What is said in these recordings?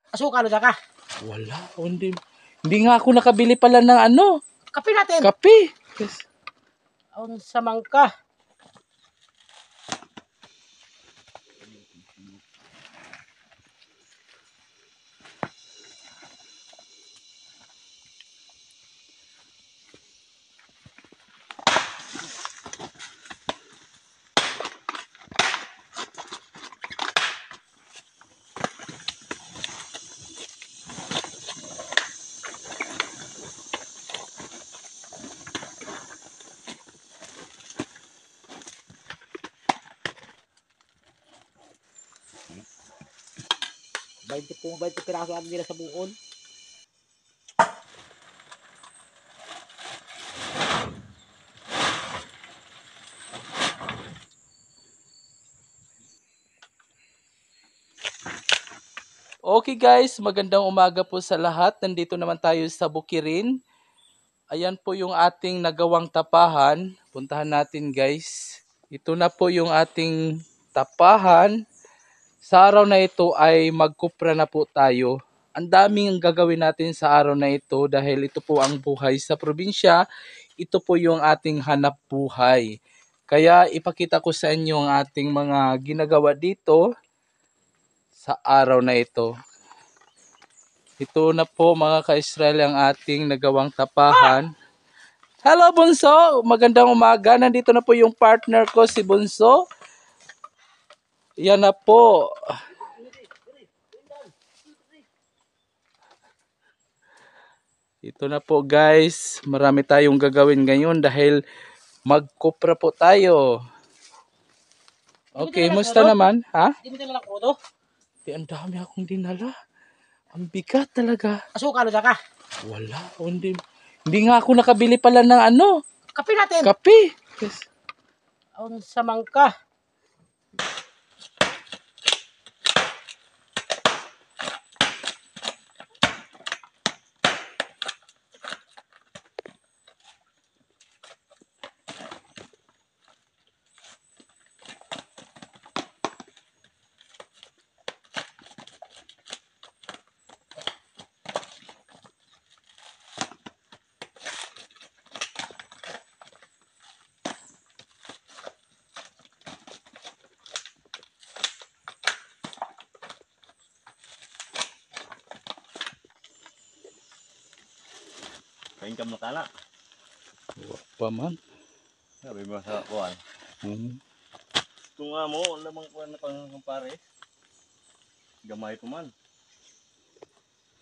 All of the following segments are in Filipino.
Asukal dyan ka. Wala. Hindi nga ako nakabili pala ng ano. Kape natin. Kape. Yes. Ang samang ka. Kung 20 piraso ang nila sa buon. Okay guys, magandang umaga po sa lahat. Nandito naman tayo sa Bukirin. Ayan po yung ating nagawang tapahan. Puntahan natin guys. Ito na po yung ating tapahan. Sa araw na ito ay magkupra na po tayo. Ang daming gagawin natin sa araw na ito dahil ito po ang buhay sa probinsya. Ito po yung ating hanap buhay. Kaya ipakita ko sa inyo ang ating mga ginagawa dito sa araw na ito. Ito na po mga ka-Israel ang ating nagawang tapahan. Hello Bunso! Magandang umaga. Nandito na po yung partner ko si Bunso. Yan na po. Ito na po guys. Marami tayong gagawin ngayon dahil magkupra po tayo. Okay, musta naman? Ha? Hindi mo dinala kodo? Ang dami akong dinala. Ang bigat talaga. Asukal dyan ka. Wala. Hindi nga ako nakabili pala ng ano. Kape natin. Kape. Yes. Ang samang ka. Kain ka makala. Wala pa man. Sabi mo sa kuwan. Ito nga mo, lamang kuwan na pang pare. Gamay pa man.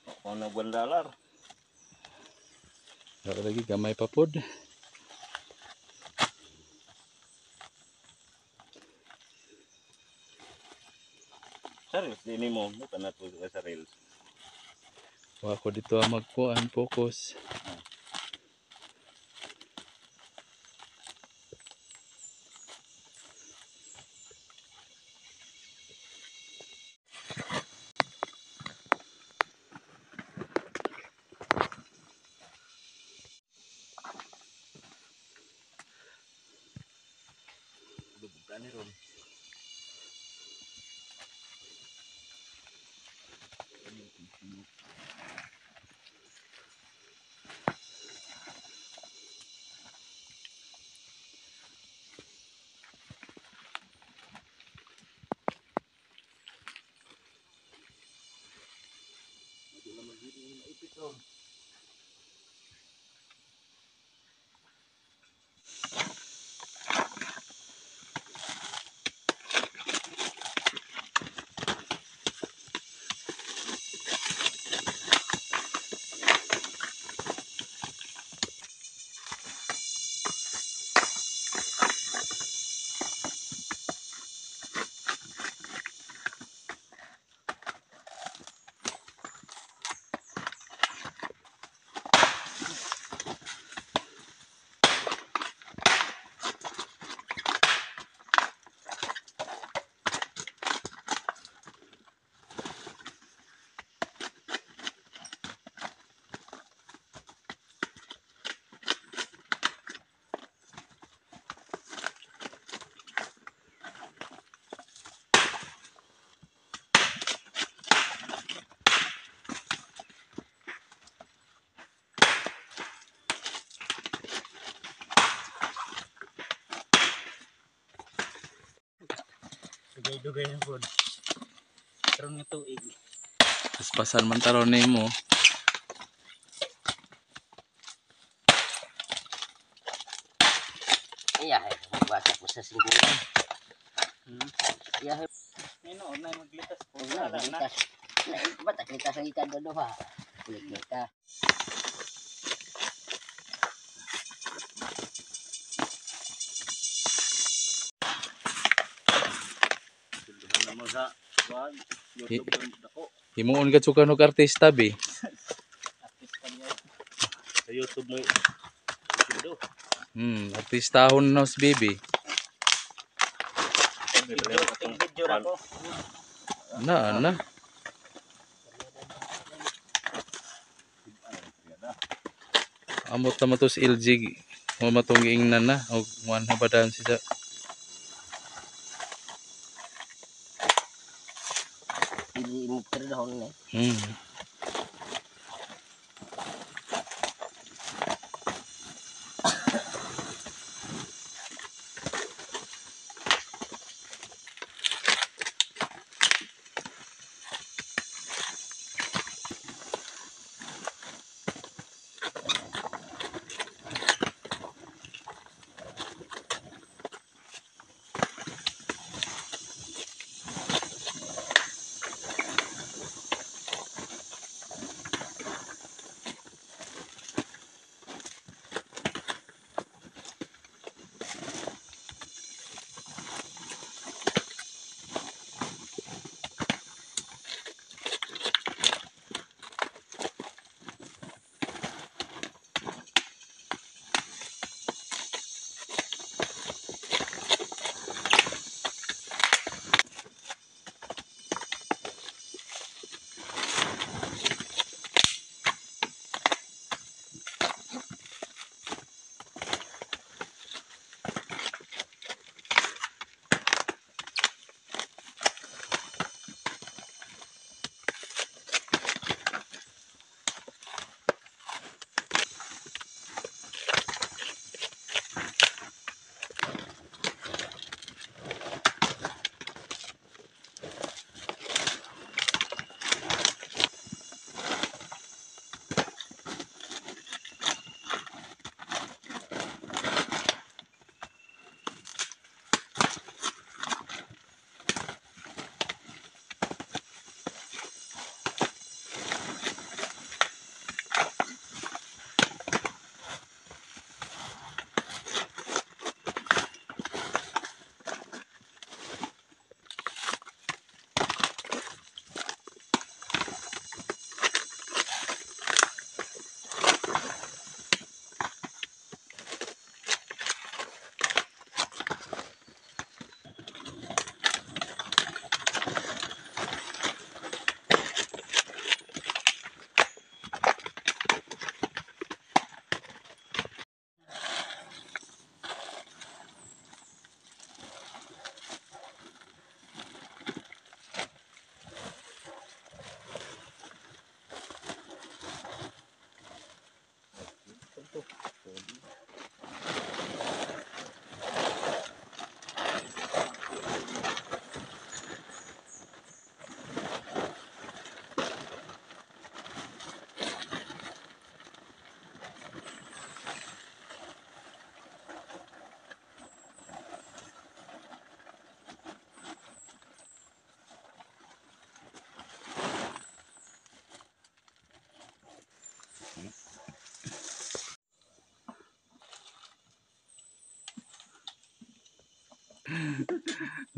Ako na $1. Wala lagi gamay pa pod. Sa reels, dini mo. Bukan na ito sa reels. Wa ko dito magkuan focus. Bukan ni Ron. May dugay na po. Karong nga tuig. Paspasan man taron nimo. Iya, magbasa ko sa singguran. Iya, Ngayon, na maglitas po. wala na litas. Ba't kita sa ikan doon ha? Kulit kita. Sunduhan naman sa kuan. YouTube ng dako. Himuon ka sukan og artista be. Sa YouTube mo. Video. Artistahon na si baby. Video na ko. Na. Amot na matos LG mo matunging na og one habadan siya. Pili mo terdahon na.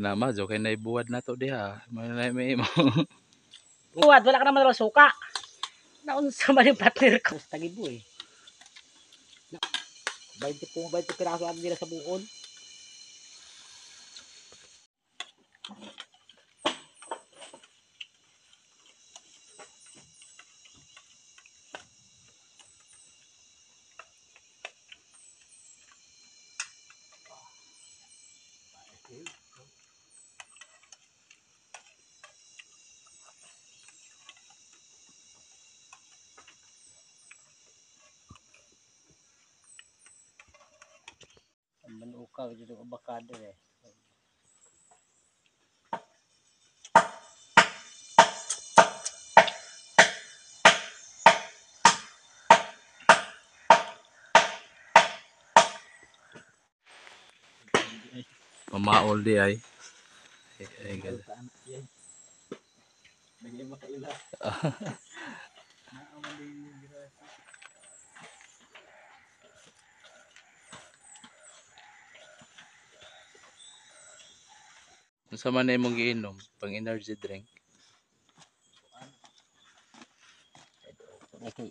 Nama jo kay naibuwad nato diha. May mo. Buwad, wala ka naman daw suka. Naunsa man yung partner ko. Tagibo eh. 20 piraso ang nila sa buon. Manukaw dito abakado eh. Mamaol di ay. Ay, gala. Unsa man na imong giinom pang energy drink? Niki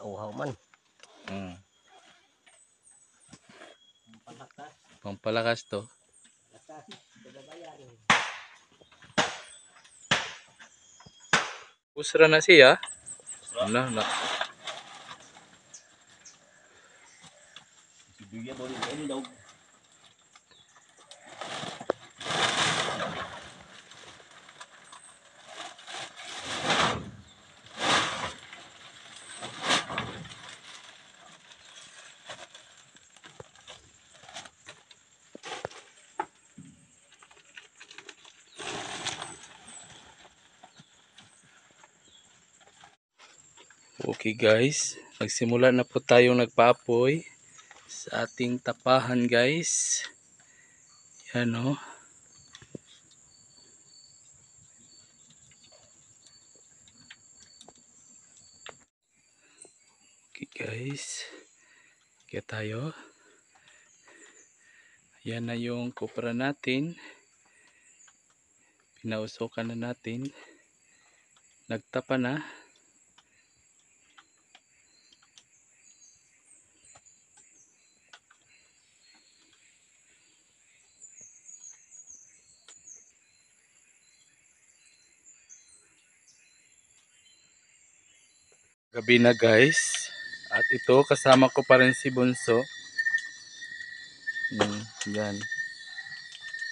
uhaw man. Mm. Pampalakas to. Usra na siya. Na. Bigyan mo rin kayo daw. Okay guys, nagsimula na po tayong nagpaapoy sa ating tapahan guys. Yan o. Okay guys, kaya tayo. Yan na yung kopra natin. Pinausokan na natin. Nagtapa na. Gabi na guys. At ito kasama ko pa rin si Bunso. Yan.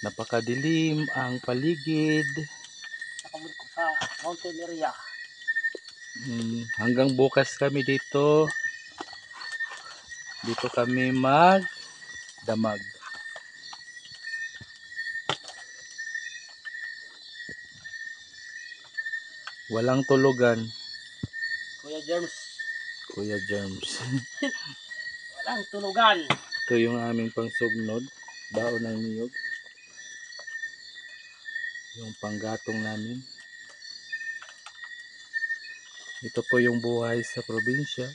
Napakadilim ang paligid. Nakabot ko sa mountain area. Hanggang bukas kami dito. Dito kami magdamag. Walang tulugan. Kuya Germs. Kuya Germs. Walang tulugan. Ito yung aming pangsugnod. Baon ng niyog. Yung panggatong namin. Ito po yung buhay sa probinsya.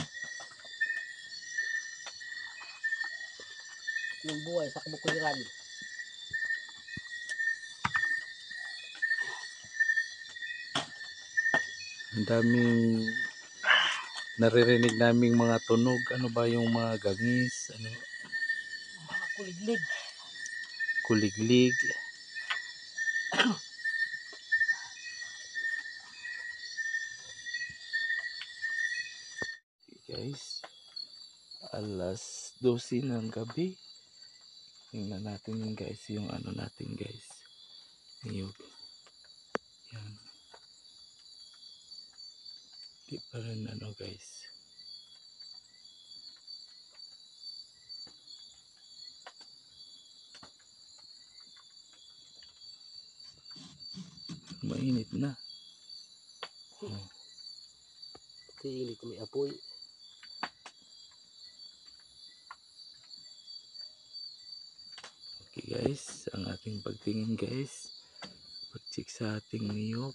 Yung buhay sa kabukuliran. Ang daming naririnig naming mga tunog. Ano ba yung mga gangis? Ano? Mga kuliglig. Kuliglig. Guys, alas 12 ng gabi. Tingnan natin yung guys, yung ano natin guys. Niyog. Yan. Di pa rin ano guys. Mainit na. Hindi ko may apoy. Okay guys, ang ating pagtingin guys. Pag-check sa ating niyog.